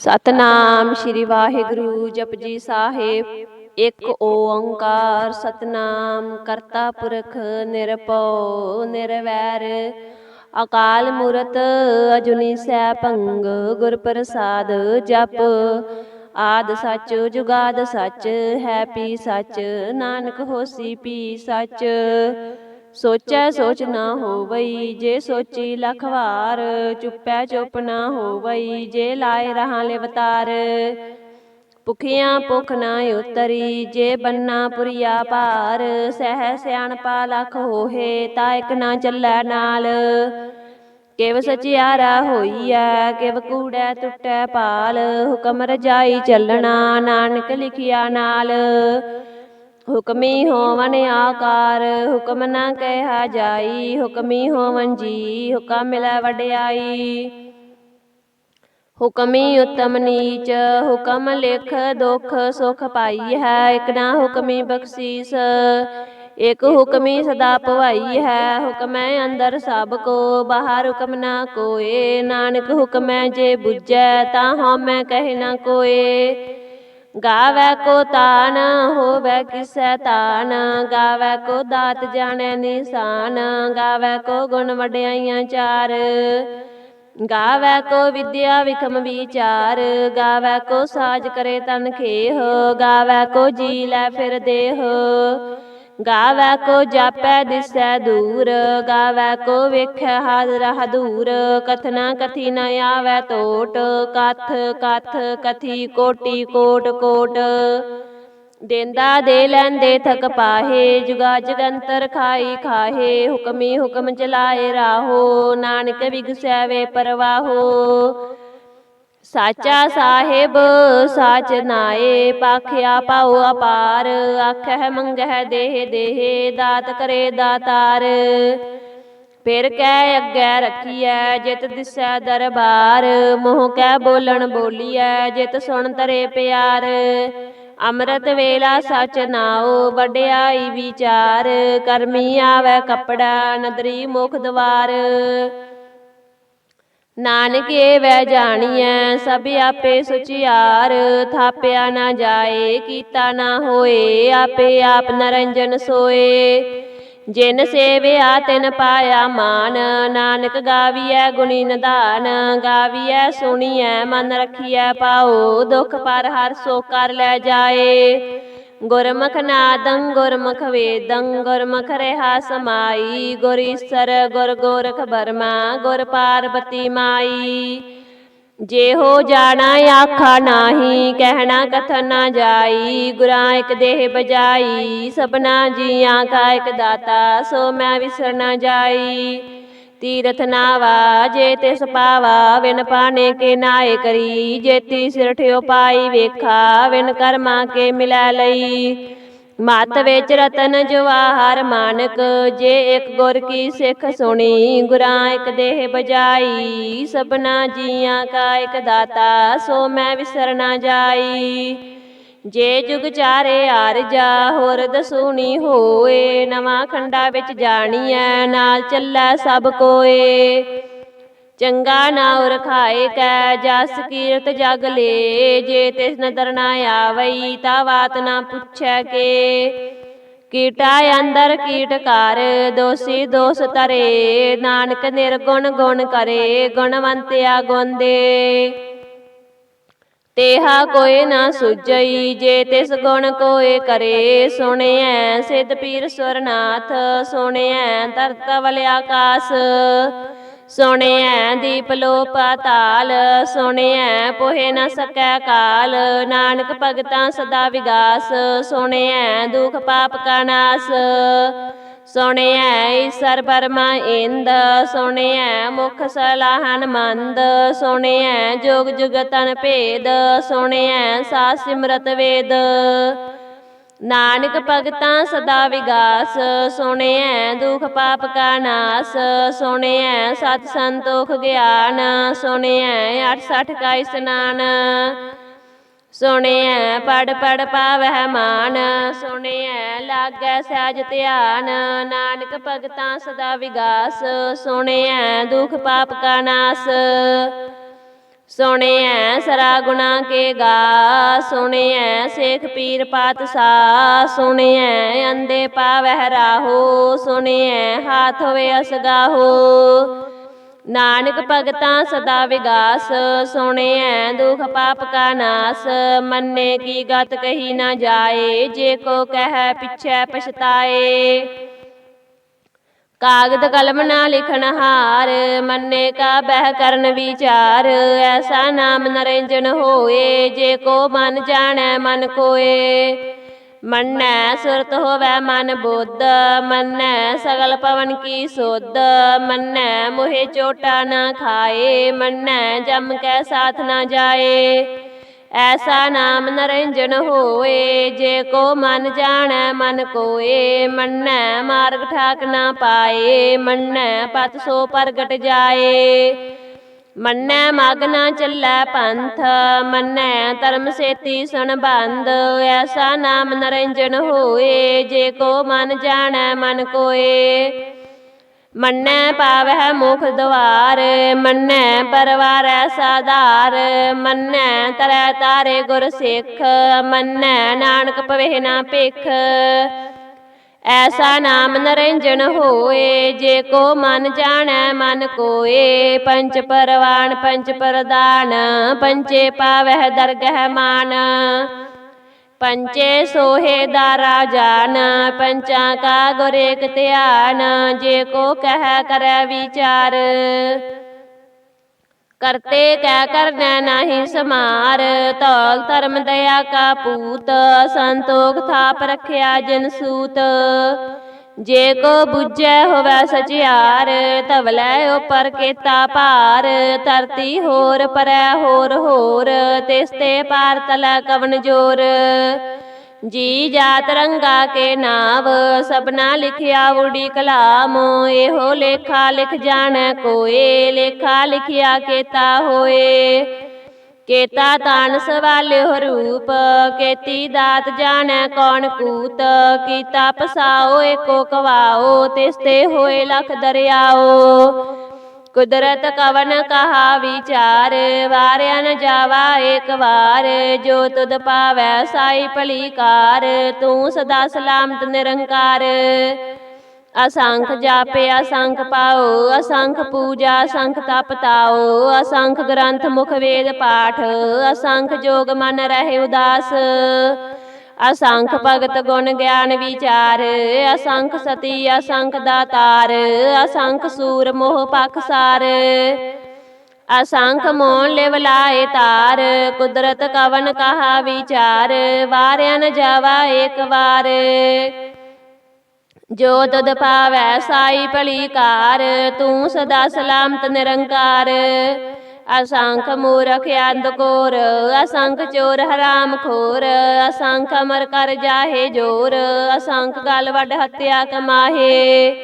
ਸਤਨਾਮ ਸ਼੍ਰੀ ਵਾਹਿਗੁਰੂ ਜਪਜੀ ਸਾਹਿਬ। ਇੱਕ ਓੰਕਾਰ ਸਤਨਾਮ ਕਰਤਾ ਪੁਰਖ ਨਿਰਭਉ ਨਿਰਵੈਰ ਅਕਾਲ ਮੂਰਤ ਅਜੂਨੀ ਸੈਭੰ ਗੁਰ ਪ੍ਰਸਾਦ ਜਪ। ਆਦਿ ਸੱਚ ਜੁਗਾਦ ਸੱਚ ਹੈ ਪੀ ਸੱਚ ਨਾਨਕ ਹੋਸੀ ਪੀ ਸੱਚ। ਸੋਚੈ ਸੋਚ ਨਾ ਹੋਵਈ ਜੇ ਸੋਚੀ ਲੱਖ ਵਾਰ ਚੁੱਪੈ ਚੁੱਪ ਨਾ ਹੋਵਈ ਜੇ ਲਾਏ ਰਹਾ ਲਿਵਤਾਰ। ਭੁਖਿਆਂ ਭੁਖ ਨਾ ਉਤਰੀ ਜੇ ਬੰਨਾ ਪੁਰੀਆ ਭਾਰ ਸਹਿ ਸਿਆਣਪਾ ਲੱਖ ਹੋਹੇ ਤਾ ਇਕ ਨਾ ਚੱਲੈ ਨਾਲ। ਕਿਵ ਸਚਿਆਰਾ ਹੋਈਐ ਕਿਵ ਕੂੜੈ ਟੁੱਟੈ ਪਾਲ ਹੁਕਮ ਰਜਾਈ ਚੱਲਣਾ ਨਾਨਕ ਲਿਖਿਆ ਨਾਲ। ਹੁਕਮੀ ਹੋਵਨ ਆਕਾਰ ਹੁਕਮ ਨਾ ਕਹਿਆ ਜਾਈ ਹੁਕਮੀ ਹੋਵਨ ਜੀ ਹੁਕਮ ਮਿਲੈ ਵਡਿਆਈ। ਹੁਕਮੀ ਉਤਮ ਨੀਚ ਹੁਕਮ ਲਿਖ ਦੁਖ ਸੁਖ ਪਾਈ ਹੈ ਇਕ ਨਾ ਹੁਕਮੀ ਬਖਸ਼ੀਸ। ਇਕ ਹੁਕਮੀ ਸਦਾ ਭਵਾਈ ਹੈ ਹੁਕਮੈ ਅੰਦਰ ਸਭ ਕੋ ਬਾਹਰ ਹੁਕਮ ਨਾ ਕੋਏ। ਨਾਨਕ ਹੁਕਮੈ ਜੇ ਬੁਝੈ ਤਾ ਹਉਮੈ ਕਹੇ ਨਾ ਕੋਏ। ਗਾਵੈ ਕੋ ਤਾਨ ਹੋਵੈ ਕਿਸੈ ਤਾਨ ਗਾਵੈ ਕੋ ਦਾਤ ਜਾਣੈ ਨਿਸ਼ਾਨ। ਗਾਵੈ ਕੋ ਗੁਣ ਵਡਿਆਈਆਂ ਚਾਰ ਗਾਵੈ ਕੋ ਵਿਦਿਆ ਵਿਖਮ ਵਿਚਾਰ। ਗਾਵੈ ਕੋ ਸਾਜ ਕਰੇ ਤਨ ਖੇਹ ਗਾਵੈ ਕੋ ਜੀ ਲੈ ਫਿਰ ਦੇਹ। ਗਾਵੈ ਕੋ ਜਾਪੈ ਦਿਸੈ ਦੂਰ ਗਾਵੈ ਕੋ ਵੇਖੈ ਹਾਜ਼ਰਾ ਹਦੂਰ। ਕਥਨਾ ਕਥੀ ਨ ਆਵੈ ਟੋਟ ਕਥ ਕਥ ਕਥੀ ਕੋਟੀ ਕੋਟ ਕੋਟ। ਦੇਂਦਾ ਦੇ ਲੈਂਦੇ ਥਕ ਪਾਹੇ ਜੁਗਾ ਜਗੰਤਰ ਖਾਈ ਖਾਹੇ। ਹੁਕਮੀ ਹੁਕਮ ਚਲਾਏ ਰਾਹੋ ਨਾਨਕ ਵਿਗਸੈ ਵੇ ਪਰਵਾਹੋ। ਸਾਚਾ ਸਾਹਿਬ ਸਾਚ ਨਾਏ ਪਾਖਿਆ ਪਾਉ ਅਪਾਰ। ਆਖਹਿ ਮੰਗਹਿ ਦੇਹ ਦੇਹ ਦਾਤ ਕਰੇ ਦਾਤਾਰ। ਫਿਰ ਕਹਿ ਅੱਗੇ ਰੱਖੀਐ ਜਿਤ ਦਿਸੈ ਦਰਬਾਰ। ਮੂੰਹ ਕੈ ਬੋਲਣ ਬੋਲੀਐ ਜਿਤ ਸੁਣ ਤਰੇ ਪਿਆਰ। ਅੰਮ੍ਰਿਤ ਵੇਲਾ ਸਚ ਨਾਉ ਵਡਿਆਈ ਵਿਚਾਰ। ਕਰਮੀ ਆਵੈ ਕੱਪੜਾ ਨਦਰੀ ਮੁਖ ਦਵਾਰ। ਨਾਨਕ ਏਵੈ ਜਾਣੀਐ ਸਭ ਆਪੇ ਸੁਚਿਆਰ। ਥਾਪਿਆ ਨਾ ਜਾਏ ਕੀਤਾ ਨਾ ਹੋਏ ਆਪੇ ਆਪ ਨਰੰਜਨ ਸੋਏ। ਜਿਨ ਸੇਵਿਆ ਤਿਨ ਪਾਇਆ ਮਾਨ ਨਾਨਕ ਗਾਵੀਐ ਗੁਣੀ ਨਿਧਾਨ। ਗਾਵੀਐ ਸੁਣੀਐ ਮਨ ਰਖੀਐ ਪਾਉ ਦੁਖ ਪਰ ਹਰਿ ਸੋ ਕਰ ਲੈ ਜਾਏ। ਗੁਰਮੁਖ ਨਾਦੰ ਗੁਰਮੁਖ ਵੇਦੰ ਗੁਰਮੁਖ ਰਿਹਾ ਸਮਾਈ। ਗੁਰ ਈਸਰ ਗੁਰ ਗੋਰਖ ਬਰਮਾ ਗੁਰ ਪਾਰਬਤੀ ਮਾਈ। ਜਿਹੋ ਜਾਣਾ ਆਖਾ ਨਾਹੀ ਕਹਿਣਾ ਕਥਨ ਨਾ ਜਾਈ। ਗੁਰਾਂ ਇਕ ਦੇਹ ਬਜਾਈ ਸਭਨਾ ਜੀਆਂ ਕਾ ਇਕ ਦਾਤਾ ਸੋ ਮੈਂ ਵਿਸਰ ਨਾ ਜਾਈ। ਤੀਰਥ ਨਾਵਾ ਜੇ ਤਿਸ ਪਾਵਾ ਵਿਨ ਪਾਣੇ ਕੇ ਨਾਏ ਕਰੀ। ਜੇਤੀ ਸਿਰਠਿਓ ਪਾਈ ਵੇਖਾ ਵਿਨ ਕਰਮਾ ਕੇ ਮਿਲੈ ਲਈ। ਮਤ ਵਿੱਚ ਰਤਨ ਜਵਾਹਰ ਮਾਨਕ ਜੇ ਇਕ ਗੁਰ ਕੀ ਸਿੱਖ ਸੁਣੀ। ਗੁਰਾਂ ਇਕ ਦੇਹ ਬਜਾਈ ਸਭਨਾ ਜੀਆਂ ਕਾ ਇਕ ਦਾਤਾ ਸੋ ਮੈਂ ਵਿਸਰ ਨਾ ਜਾਈ। ਜੇ ਜੁਗ ਚਾਰੇ ਆਰਜਾ ਹੋਰ ਦਸੂਣੀ ਹੋਏ। ਨਵਾਂ ਖੰਡਾ ਵਿੱਚ ਜਾਣੀਐ ਨਾਲ ਚੱਲੈ ਸਭ ਕੋਏ। ਚੰਗਾ ਨਾਉ ਰਖਾਏ ਕੈ ਜਸ ਕੀਰਤ ਜਗ ਲੇ। ਜੇ ਤਿਸ ਨਦਰ ਨਾ ਆਵਈ ਤਾ ਬਾਤ ਨਾ ਪੁੱਛੈ ਕੇ। ਕੀਟਾ ਅੰਦਰ ਕੀਟ ਕਰ ਦੋਸੀ ਦੋਸ ਤਰੇ। ਨਾਨਕ ਨਿਰਗੁਣ ਗੁਣ ਕਰੇ ਗੁਣਵੰਤਿਆ ਗੁਣ ਦੇ। ਤੇਹਾ ਕੋਈ ਨਾ ਸੁਝਈ ਜੇ ਤਿਸ ਗੁਣ ਕੋਇ ਕਰੇ। ਸੁਣਿਐ ਸਿੱਧ ਪੀਰ ਸੁਰਨਾਥ ਸੁਣਿਐ ਧਰਤ ਧਵਲ ਆਕਾਸ। ਸੁਣਿਐ ਦੀਪ ਲੋ ਪਾਤਾਲ ਸੁਣਿਐ ਪੋਹਿ ਨ ਸਕੈ ਕਾਲ। ਨਾਨਕ ਭਗਤਾਂ ਸਦਾ ਵਿਗਾਸ ਸੁਣਿਐ ਦੁਖ ਪਾਪ ਕਾ ਨਾਸ। ਸੁਣਿਐ ਈਸਰ ਬਰਮਾ ਇੰਦ ਸੁਣਿਐ ਮੁਖ ਸਲਾਹਨ ਮੰਦ। ਸੁਣਿਐ ਜੋਗ ਜੁਗਤਨ ਭੇਦ ਸੁਣਿਐ ਸਾਧ ਸਿਮਰਤ ਵੇਦ। ਨਾਨਕ ਭਗਤਾਂ ਸਦਾ ਵਿਗਾਸ ਸੁਣਿਐ ਦੁਖ ਪਾਪ ਕਾ ਨਾਸ। ਸੁਣਿਐ ਸਤ ਸੰਤੋਖ ਗਿਆਨ ਸੁਣਿਐ 68 ਕਾ ਇਸਨਾਨ। ਸੁਣਿਐ ਪੜ ਪੜ ਪਾਵਹਿ ਮਾਨ ਸੁਣਿਐ ਲਾਗੈ ਸਹਿਜ ਧਿਆਨ। ਨਾਨਕ ਭਗਤਾਂ ਸਦਾ ਵਿਗਾਸ ਸੁਣਿਐ ਦੁਖ ਪਾਪ ਕਾ ਨਾਸ। ਸੁਣਿਐ ਸਰਾ ਗੁਣਾ ਕੇ ਗਾ, ਸੁਣਿਐ ਸੇਖ ਪੀਰ ਪਾਤਸ਼ਾਹ, ਸੁਣਿਐ ਅੰਧੇ ਪਾਵਹਿ ਰਾਹੋ, ਸੁਣਿਐ ਹਾਥ ਹੋਵੇ ਅਸਗਾਹੋ। ਨਾਨਕ ਭਗਤਾਂ ਸਦਾ ਵਿਗਾਸ, ਸੁਣਿਐ ਦੁਖ ਪਾਪ ਕਾ ਨਾਸ, ਮੰਨੇ ਕੀ ਗਤ ਕਹੀ ਨਾ ਜਾਏ, ਜੇ ਕੋ ਕਹਿ ਪਿਛੈ ਪਛਤਾਏ। ਕਾਗਦ ਕਲਮ ਨਾ ਲਿਖਣ ਹਾਰ, ਮੰਨੇ ਕਾ ਬਹਿ ਕਰਨ ਵਿਚਾਰ, ਐਸਾ ਨਾਮ ਨਰਿੰਜਨ ਹੋਏ, ਜੇ ਕੋ ਮਨ ਜਾਣੈ ਮਨ ਕੋਏ। ਮੰਨੈ ਸੁਰਤ ਹੋਵੈ ਮਨ ਬੁੱਧ, ਮੰਨੈ ਸਗਲ ਪਵਨ ਕੀ ਸੁਧ, ਮੰਨੈ ਮੋਹਿ ਚੋਟਾ ਨਾ ਖਾਏ, ਮੰਨੈ ਜਮ ਕੈ ਸਾਥ ਨਾ ਜਾਏ। ਐਸਾ ਨਾਮ ਨਰਿੰਜਨ ਹੋਏ, ਜੇ ਕੋ ਮਨ ਜਾਣੈ ਮਨ ਕੋਏ। ਮੰਨੈ ਮਾਰਗ ਠਾਕ ਨਾ ਪਾਏ, ਮੰਨੈ ਪਤ ਸੋ ਪ੍ਰਗਟ ਜਾਏ। ਮੰਨੈ ਮਗ ਨਾ ਚੱਲੈ ਪੰਥ, ਮੰਨੈ ਧਰਮ ਸੇਤੀ ਸੰਬੰਧ, ਐਸਾ ਨਾਮ ਨਰਿੰਜਨ ਹੋਏ, ਜੇ ਕੋ ਮਨ ਜਾਣੈ ਮਨ ਕੋਏ। ਮੰਨੈ ਪਾਵਹਿ ਮੁਖ ਦੁਆਰ, ਮੰਨੈ ਪਰਵਾਰੈ ਸਾਧਾਰ, ਮੰਨੈ ਤਰੈ ਤਾਰੇ ਗੁਰ ਸਿੱਖ, ਮੰਨੈ ਨਾਨਕ ਪਵਹਿ ਨਾ ਭਿਖ। ਐਸਾ ਨਾਮ ਨਰਿੰਜਨ ਹੋਏ, ਜੇ ਕੋ ਮਨ ਜਾਣੈ ਮਨ ਕੋਏ। ਪੰਚ ਪਰਵਾਨ ਪੰਚ ਪ੍ਰਦਾਨ, ਪੰਚੇ ਪਾਵਹਿ ਦਰਗਹਿ ਮਾਨ, ਪੰਚੇ ਸੋਹੇ ਦਾਰਾ ਜਾਨ, ਪੰਚਾਂ ਕਾ ਗੁਰ ਏਕ ਧਿਆਨ, ਜੇ ਕੋ ਕਹਿ ਕਰੈ ਵਿਚਾਰ। ਕਰਤੇ ਕੈ ਕਰਨੈ ਨਾਹੀ ਸਮਾਰ, ਧੌਲ ਧਰਮ ਦਇਆ ਕਾ ਪੂਤ, ਸੰਤੋਖ ਥਾਪ ਰਖਿਆ ਜਿਨ ਸੂਤ। ਜੇ ਕੋ ਬੁਝੈ ਹੋਵੈ ਸਚਿਆਰ, ਧਵਲੈ ਉਪਰ ਕੀਤਾ ਭਾਰ, ਧਰਤੀ ਹੋਰ ਪਰੈ ਹੋਰ ਹੋਰ, ਤਿਸ ਤੇ ਪਾਰ ਤਲੈ ਕਵਣ ਜੋਰ। ਜੀ ਜਾਤ ਰੰਗਾ ਕੇ ਨਾਵ, ਸਭਨਾ ਲਿਖਿਆ ਊੜੀ ਕਲਾਮ, ਇਹੋ ਲੇਖਾ ਲਿਖ ਜਾਣੈ ਕੋਏ, ਲੇਖਾ ਲਿਖਿਆ ਕੀਤਾ ਹੋਏ। ਕੇਤਾ ਤਾਨ ਸਵਾਲਿਓ ਰੂਪ, ਕੇਤੀ ਦਾਤ ਜਾਣੈ ਕੌਣ ਕੂਤ, ਕੀਤਾ ਪਸਾਓ ਏਕੋ ਕਵਾਓ, ਤਿਸ ਤੇ ਹੋਏ ਲਖ ਦਰਿਆਓ। ਕੁਦਰਤ ਕਵਨ ਕਹਾ ਵਿਚਾਰ, ਵਾਰਿਆ ਨ ਜਾਵਾ ਏਕ ਵਾਰ, ਜੋ ਤੁਧ ਪਾਵੈ ਸਾਈ ਭਲੀ ਕਾਰ, ਤੂੰ ਸਦਾ ਸਲਾਮਤ ਨਿਰੰਕਾਰ। ਅਸੰਖ ਜਾਪੇ ਅਸੰਖ ਪਾਓ, ਅਸੰਖ ਪੂਜਾ ਅਸੰਖ ਤਪ ਤਾਓ, ਅਸੰਖ ਗ੍ਰੰਥ ਮੁਖ ਵੇਦ ਪਾਠ, ਅਸੰਖ ਜੋਗ ਮਨ ਰਹਿ ਉਦਾਸ। ਅਸੰਖ ਭਗਤ ਗੁਣ ਗਿਆਨ ਵਿਚਾਰ, ਅਸੰਖ ਸਤੀ ਅਸੰਖ ਦਾਤਾਰ, ਅਸੰਖ ਸੂਰ ਮੋਹ ਪਖਸਾਰ। ਅਸੰਖ ਮੋਨ ਲਿਵ ਲਾਏ ਤਾਰ, ਕੁਦਰਤ ਕਵਨ ਕਹਾ ਵਿਚਾਰ, ਵਾਰਿਆ ਨ ਜਾਵਾ ਏਕ ਵਾਰ। ਜੋ ਤੁਧ ਪਾਵੈ ਸਾਈ ਭਲੀ ਕਾਰ, ਤੂੰ ਸਦਾ ਸਲਾਮਤ ਨਿਰੰਕਾਰ। ਅਸੰਖ ਮੂਰਖ ਅੰਧ ਘੋਰ, ਅਸੰਖ ਚੋਰ ਹਰਾਮ ਖੋਰ, ਅਸੰਖ ਅਮਰ ਕਰ ਜਾਹੇ ਜੋਰ, ਅਸੰਖ ਗਲ ਵੱਡ ਹੱਤਿਆ ਕਮਾਹੇ।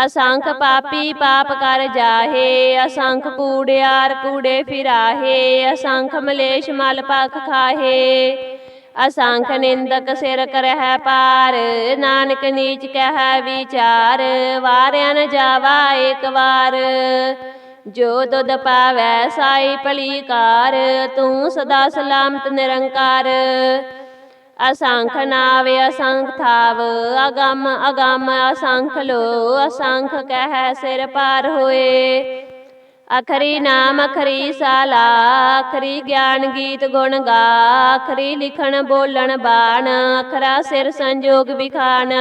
ਅਸੰਖ ਪਾਪੀ ਪਾਪ ਕਰ ਜਾਹੇ, ਅਸੰਖ ਕੂੜਿਆਰ ਕੂੜੇ ਫਿਰਾਹੇ, ਅਸੰਖ ਮਲੇਸ਼ ਮਲ ਪਖ ਖਾਹੇ। ਅਸੰਖ ਨਿੰਦਕ ਸਿਰ ਕਰਹਿ ਪਾਰ, ਨਾਨਕ ਨੀਚ ਕਹਿ ਵਿਚਾਰ, ਵਾਰਿਆ ਨ ਜਾਵਾ ਏਕ ਵਾਰ। ਜੋ ਤੁਧ ਪਾਵੈ ਸਾਈ ਭਲੀ ਕਾਰ, ਤੂੰ ਸਦਾ ਸਲਾਮਤ ਨਿਰੰਕਾਰ। ਅਸੰਖ ਨਾਵ ਅਸੰਖ ਥਾਵ, ਅਗੰਮ ਅਗੰਮ ਅਸੰਖ ਲੋ, ਅਸੰਖ ਕਹਿ ਸਿਰ ਪਾਰ ਹੋਏ। ਅਖਰੀ ਨਾਮ ਅਖਰੀ ਸਾਲਾ, ਅਖਰੀ ਗਿਆਨ ਗੀਤ ਗੁਣ ਗਾ, ਅਖਰੀ ਲਿਖਣ ਬੋਲਣ ਬਾਣ, ਅਖਰਾ ਸਿਰ ਸੰਜੋਗ ਵਿਖਾਣ।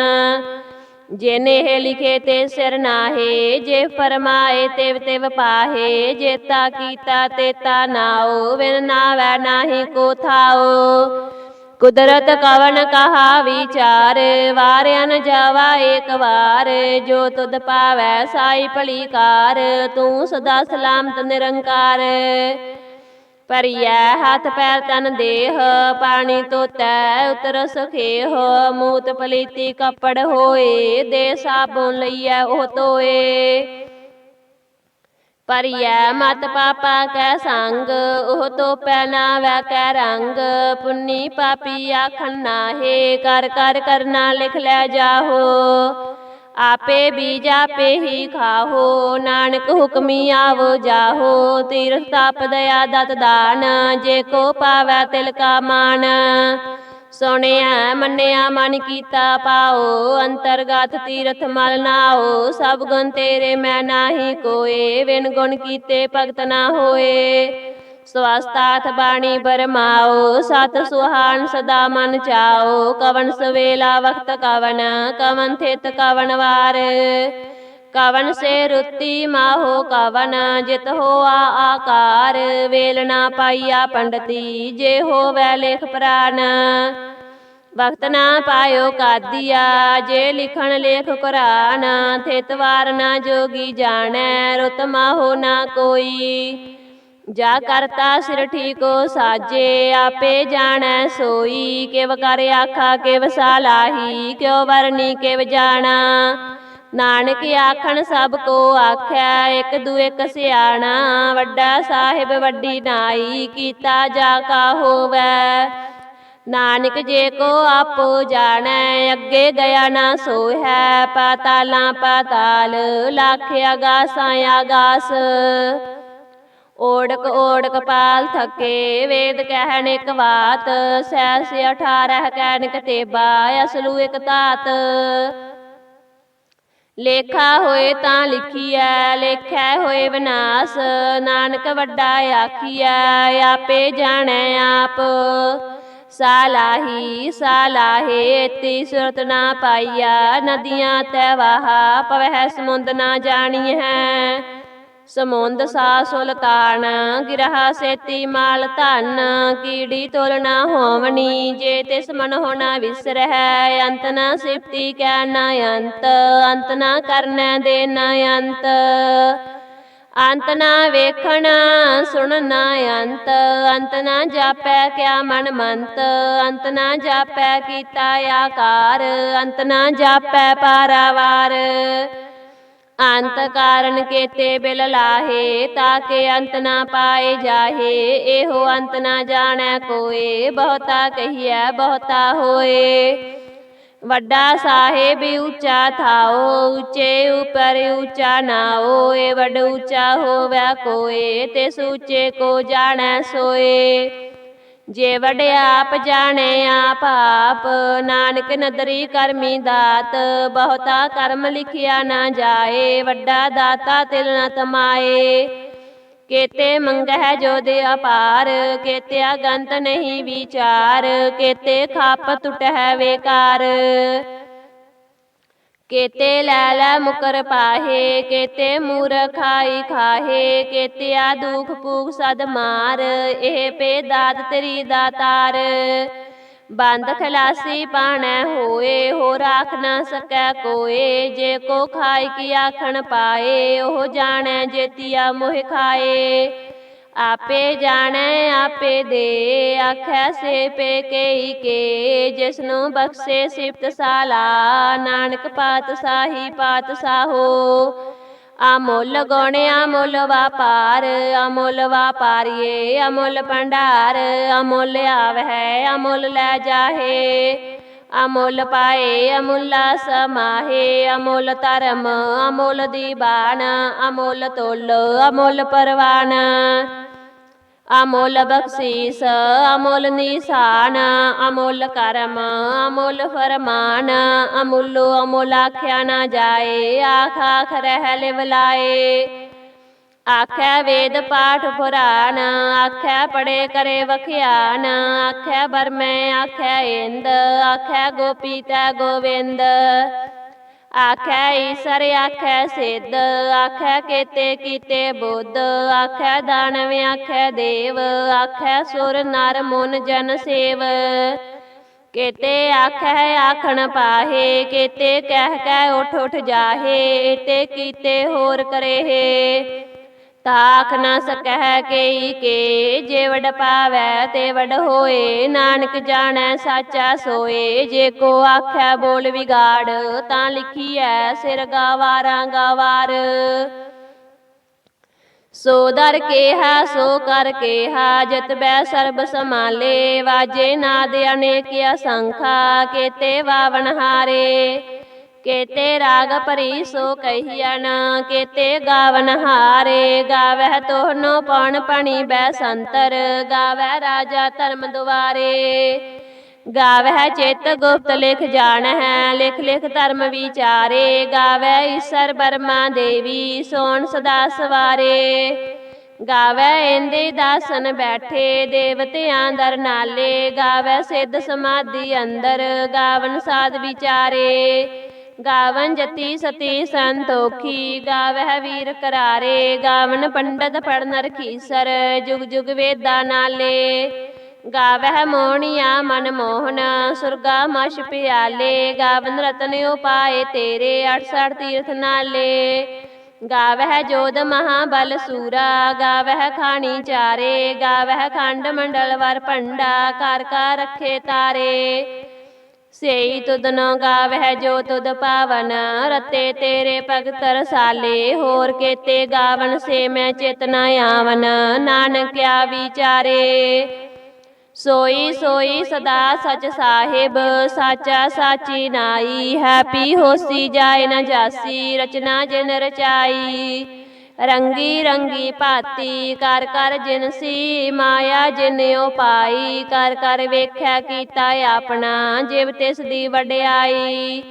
ਜਿਨ ਇਹ ਲਿਖੇ ਤੇ ਸਿਰ ਨਾਹੇ, ਜੇ ਫਰਮਾਏ ਤਿਵ ਤਿਵ ਪਾਹੇ, ਜੇਤਾ ਕੀਤਾ ਤੇਤਾ ਨਾਉ, ਬਿਨ ਨਾਵੈ ਨਾਹੀ ਕੋ ਥਾਉ। ਕੁਦਰਤ ਕਵਨ ਕਹਾ ਵਿਚਾਰ, ਵਾਰਿਆ ਨ ਜਾਵਾ ਏਕ ਵਾਰ। ਜੋ ਤੁਧ ਪਾਵੈ ਸਾਈ ਭਲੀ ਕਾਰ, ਤੂੰ ਸਦਾ ਸਲਾਮਤ ਨਿਰੰਕਾਰ। ਭਰੀਐ ਹੱਥ ਪੈਰ ਤਨ ਦੇਹ, ਪਾਣੀ ਧੋਤੈ ਉਤਰ ਸਖੇਹ, ਮੂਤ ਪਲੀਤੀ ਕੱਪੜ ਹੋਏ, ਦੇ ਸਾਬੁਨ ਲਈਐ ਉਹ ਧੋਏ। ਭਰੀਐ ਮਤ ਪਾਪਾ ਕੈ ਸੰਗ, ਉਹ ਧੋਪੈ ਨਾਵੈ ਕੈ ਰੰਗ, ਪੁੰਨੀ ਪਾਪੀ ਆਖਣ ਨਾਹੇ, ਕਰ ਕਰ ਕਰਨਾ ਲਿਖ ਲੈ ਜਾਹੋ। आपे बीज आपे ही खाहो, नानक हुक्मी आवो जाहो। तीरथ ताप दया दत दान, जे को पावै तिल का मान। सुनिया मन्निया मन कीता पाओ, अंतरगत तीरथ मल नाओ। सब गुण तेरे मैं नाही कोय, बिन गुण कीते भगत ना होए। स्वस्थाथ बाणी बरमाओ, सत सुहान सदा मन चाओ। कवन सवेला वक्त कवन, कवन थित कवन वार। कवन से रुत्ति माहो कवन, जित होआ आकार। वेल ना पाइया पंडती, जे होवै लेख प्राण। वक्त ना पायो कादिया, जे लिखण लेख कुरान। थित वार ना जोगी जानै, रुत माहो ना कोई। जा करता सिर ठीको साजे, आपे जानै सोई। किव कर आखा किव सालाही, क्यों वरनी किव जाना। नानक आखन सब को आख्या, एक दू एक सियाणा। वड्डा साहिब वड्डी नाई, कीता जा का होवै। नानक जे को आपो जानै, अगे गया ना सोहै। पाताला पाताल, लाख आगासा आगास। ओढ़क ओढ़क पाल थके, वेद कहन एक बात। सहस 18 कहन कतेबा, असलू एक तात। लेखा होए तां लिखिया, लेखै होए विनाश। नानक वड्डा आखिया, आपे जानै आप। सालाही सालाहे, इति सुरत ना पाइया। नदियाँ तै वाहा, पवह समुंद ना जानी है। समुंद सा सुल्तान, गिरहा सेती माल धन। कीड़ी तुल ना होवनी, जे तिस मन होना विसरह। अंत ना सिफती कै ना अंत, अंत ना करनै दे ना अंत। अंत ना वेखण सुन ना अंत, अंत ना जापै क्या मन मंत। अंत ना जापै कीता आकार, अंत ना जापै पारावार। अंत कारण केते बिल लाहे, ताके अंत ना पाए जाहे। एहो अंत ना जानै कोय, बहुता कहिए बहुता होए। वड्डा साहेब ऊंचा थाओ, ऊंचे ऊपर ऊंचा नाओ। ए वड ऊंचा होवै कोय, तिस ऊंचे को जानै सोए। जे वड आप जाने आप आप, नानक नदरी करमी दात। बहुता कर्म लिखिया ना जाए, वड्डा दाता तिल न तमाए। केते मंगह जो दे अपार, केते अगंत नहीं विचार। केते खाप टुटह बेकार, केते लैलै मुकर पाहे। केते मूर खाई खाहे, केतिया दुख पूख सद मार। एह पे दात तेरी दातार, बंद खलासी पानै होए। हो राख ना सकै कोय, जे को खाई की आखन पाए। ओह जानै जेतिया मोह खाए। आपे जानै आपे दे, आखै से पे केई के। जिसनु बख्शे सिफत साला, नानक पातशाही पातशाहो। अमुल गुण अमुल व्यापार, अमुल व्यापारिये अमुल भंडार। अमुल आवै अमुल लै जाहे, अमुल पाए अमुला समाहे। अमुल धर्म अमुल दीवान, अमुल तुल अमुल परवान। अमुल बख्शीस अमुल निशान, अमुल कर्म अमुल फरमान। अमुलो अमुल आख्या ना जाए, आख आख रह लिवलाए। आखै वेद पाठ पुराण, आखै पढ़े करे वख्यान। आखै बरमै आखै इंद, आखै गोपी तै गोविंद। आखै ईसर आखै सिद्ध, आखै केते कीते बुद्ध। आखै दानव आखै देव, आखै सुर नर मुन जन सेव। केते आखै आखन पाहे, केते कह कै उठ उठ जाहे। एते कीते होर करेहे, ताख न सकह केई के। जे वड पावै ते वड होए, नानक जानै साचा सोए। जे को आखै बोल विगाड़, तां लिखियै सिर गवारा गवार। सो दर केहा सो कर केहा, जित बै सर्ब समाले। वाजे नाद अनेक असंखा, केते वावन हारे। केते राग परी सो कहियन, केते गावन हारे। गावह तोहनो पौन पणी बैसंतर, गावह राजा धर्म दुआरे। गावह चित गुप्त लिख जान है, लिख लिख धर्म विचारे। गावह ईसर बर्मा देवी, सोन सदा सवारे। गावै इंदे दासन बैठे, देवतियां दर नाले। गावै सिद्ध समाधि अंदर, गावन साध विचारे। गावन जति सती संतोखी, गावह वीर करारे। गावन पंडित पढ़ नरखीसर, जुग जुग वेदा नाले। गावह मोहनिया मन मोहन, सुरगा मश प्याले। गावन रतन उपाय तेरे, 68 तीर्थ नाले। गावह जोध महाबल सूरा, गावह खानी चारे। गावह खंड मंडल वर पंडा, कर का रखे तारे। सेई तुदनो गावह जो तुद पावन, रते तेरे भगत रसाले। होर केते गावन से मैं चेतना आवन, नानक क्या विचारे। सोई सोई सदा सच साहिब, साचा साची नाई। है पी होसी जाए न जासी, रचना जिन रचाई। रंगी रंगी भाती, कर कर जिनसी। माया जिन उपाई, कर कर वेख्या कीता अपना। जिव तिस दी वड्याई,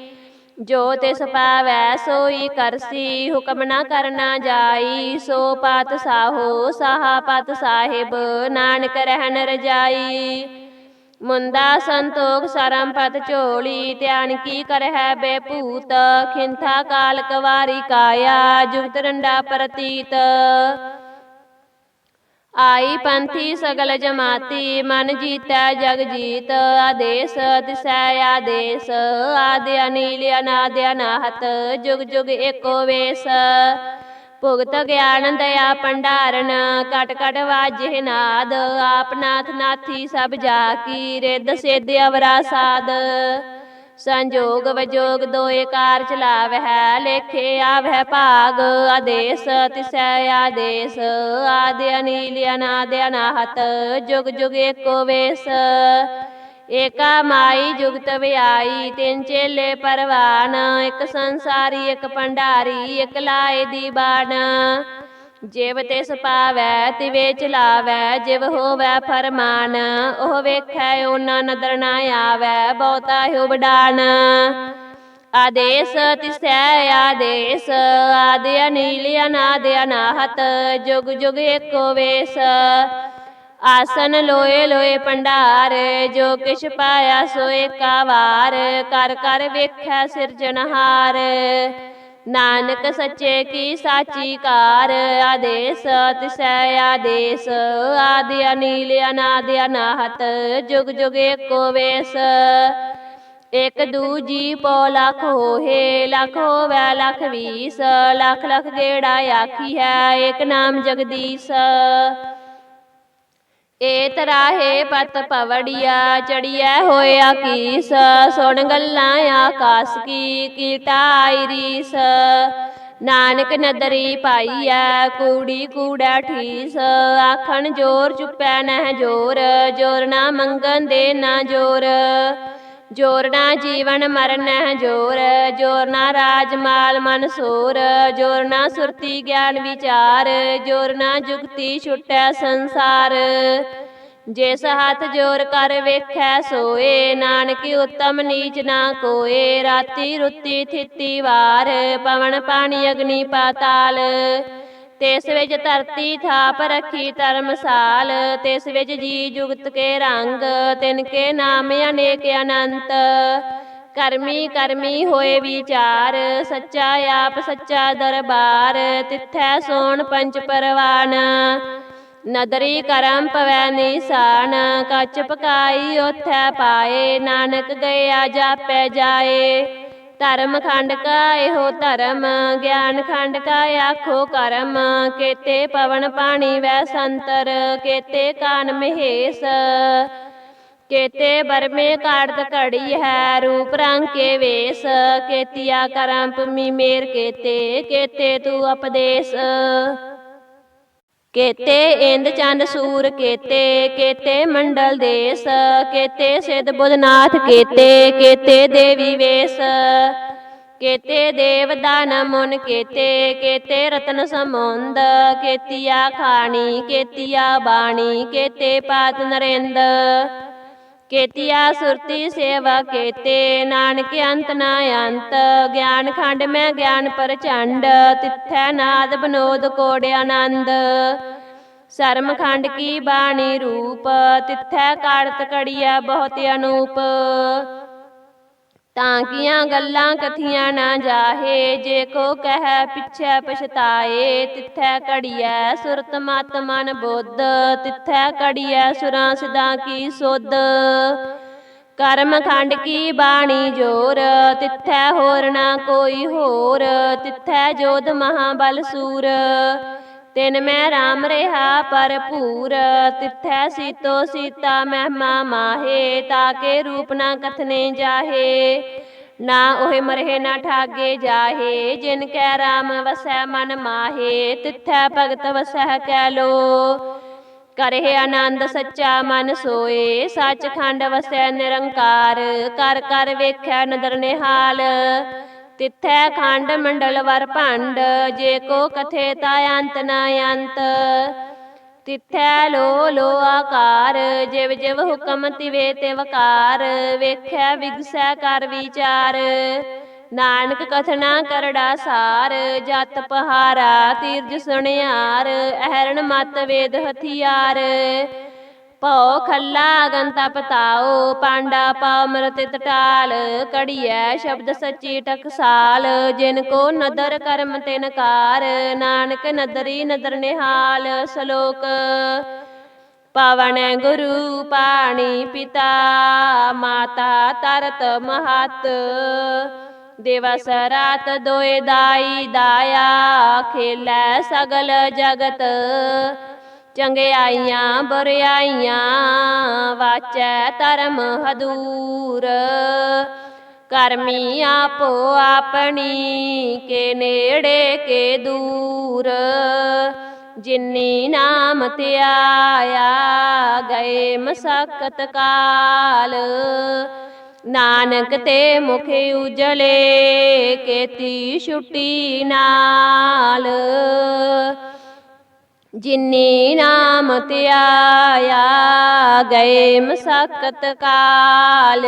जो तिस पावै सोई करसी। हुक्म न करना जाई, सो पात साहो साहा पत साहिब। नानक रहन रजाई, मुंदा संतोख सरम पत झोली। ध्यान की करह बेपूत, खिंथा काल कवारी काया। जुगत रंडा प्रतीत, आई पंथी सगल जमाती। मन जीतै जग जीत, आदेश तिसै आदेश। आदि अनील अनादि अनाहत, जुग जुग एको वेश। भुगत ज्ञान दया भंडारन, कट कट वाजे नाद। आप नाथ नाथी सब जाकी, रिद्ध सिद्ध अवरा साध। संजोग विजोग दोए कार चलावह, लेखे आवह भाग। आदेश तिसै आदेश, आदि अनील अनादि अनाहत। जुग जुग एको वेश, एका माई जुगत व्याई। तिन चेले परवान, एक संसारी एक भंडारी। एक लाए दीवान, जिव तिस पावै तिवे चलावै। जिव होवै फरमान, ओह वेखै ओना नदर ना आवै। बहुता हो वडान, आदेश तिसै आदेश। आदि अनील अनादि अनाहत, जुग जुग एको वेश। आसन लोए लोए भंडार, जो किश पाया सो एका वार। कर कर वेखै सिरजनहार, नानक सच्चे की साची कार। आदेश तिसै आदेश, आदि अनील अनादि अनाहत। जुग जुग एको वेश, एक दूजी पौ लख होहे। लख होवै लख बीस, लख लख गेड़ा आखी है। एक नाम जगदीश, ए तराहे पत पवड़िया। चढ़िया होया कीस, सुन गल्लां आकाश की। कीटा आई रीस, नानक नदरी पाईया। कूड़ी कूड़ा ठीस, आखन जोर चुपै नह जोर। जोर ना मंगन दे ना जोर, जोर ना जीवन मरण नह जोर। जोर ना राज माल मन सोर, जोर ना सुरती ज्ञान विचार। जोर ना जुगती छुटै संसार, जिस हाथ जोर कर वेखै सोए। नानक उत्तम नीच ना कोए, राती रुती थिती वार। पवन पानी अग्नि पाताल, तिस विच धरती थाप रखी धर्मसाल। तिस विच जी जुगत के रंग, तिनके नाम अनेक अनंत। करमी करमी होए विचार, सच्चा आप सच्चा दरबार। तिथै सोन पंच परवान, नदरी करम पवै निशान। कच पकाई ओथै पाए, नानक गया जापै जाए। धर्म खंड का एहो धर्म, ज्ञान खंड का आखो करम। केते पवन पानी वै संतर, केते कान महेश। केते बरमे काटत घड़ी है, रूप रंग के वेश। केतिया करम मी मेर केते, केते तू उपदेश। केते इंद चंद सूर केते, केते मंडल देश। केते सिद्ध बुधनाथ केते, केते देवी वेश। केते देव दान मुन केते, केते रतन समुंद, केतिया खानी केतिया बाणी, केते पात नरेंद, केतिया सुरती सेवा केते, नानक अंत न अंत, ज्ञान खंड में ज्ञान प्रचंड, तिथै नाद विनोद कोड आनंद, शर्म खंड की बाणी रूप, तिथै काड़त कड़िया बहुत अनूप, तांकियां गल्लां कथियां ना जाहे, जे को कह पिछै पछताए, तिथै कड़िया सुरत मत मन बुद्ध, तिथै कड़िया सुरां सिद्धां की सुध, कर्म खंड की बाणी जोर, तिथै होर ना कोई होर, तिथै जोध महाबल सूर, तिन मैं राम रेहा भरपूर, तिथै सीतो सीता महिमा माहे, ताके रूप ना कथने जाहे, ना ओहे मरहे ना ठागे जाहे, जिनकै राम वसै मन माहे, तिथै भगत वसै कै लो, करहे आनंद सच्चा मन सोए, सचखंड वसै निरंकार, कर कर वेखै नदर निहाल, तिथै खंड मंडल वर भंड, जे को कथे ता अंत न अंत, तिथै लो आकार, जिव जिव हुकम तिवे तिवकार, वेखै विगसै कर विचार, नानक कथना करड़ा सार, जत पहारा तीरज सुनियार, अहरण मत वेद हथियार, भौ खल्ला अगन तप ताओ, पांडा पाओ मृत टाल, कड़िया शब्द सच्ची टकसाल, जिनको नदर कर्म तिनकार, नानक नदरी नदर निहाल, श्लोक पवन गुरु पाणी पिता, माता तरत महत, दिवस रात दोए दाई दाया, खेलै सगल जगत, चंगियाइयां बुरियाइयां, वाचै धर्म हदूर, करमी आपो आपनी, के नेड़े के दूर, जिन्नी नाम ध्याया, गए मसकत काल, नानक ते मुख उजले, केती छुट्टी नाल, जिन्नी नाम ध्याया, गए मसकत काल,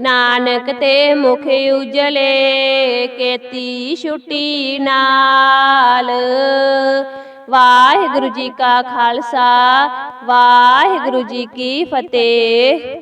नानक ते मुख उजले, केती छुट्टी नाल। वाहिगुरु जी का खालसा, वाहिगुरु जी की फतेह।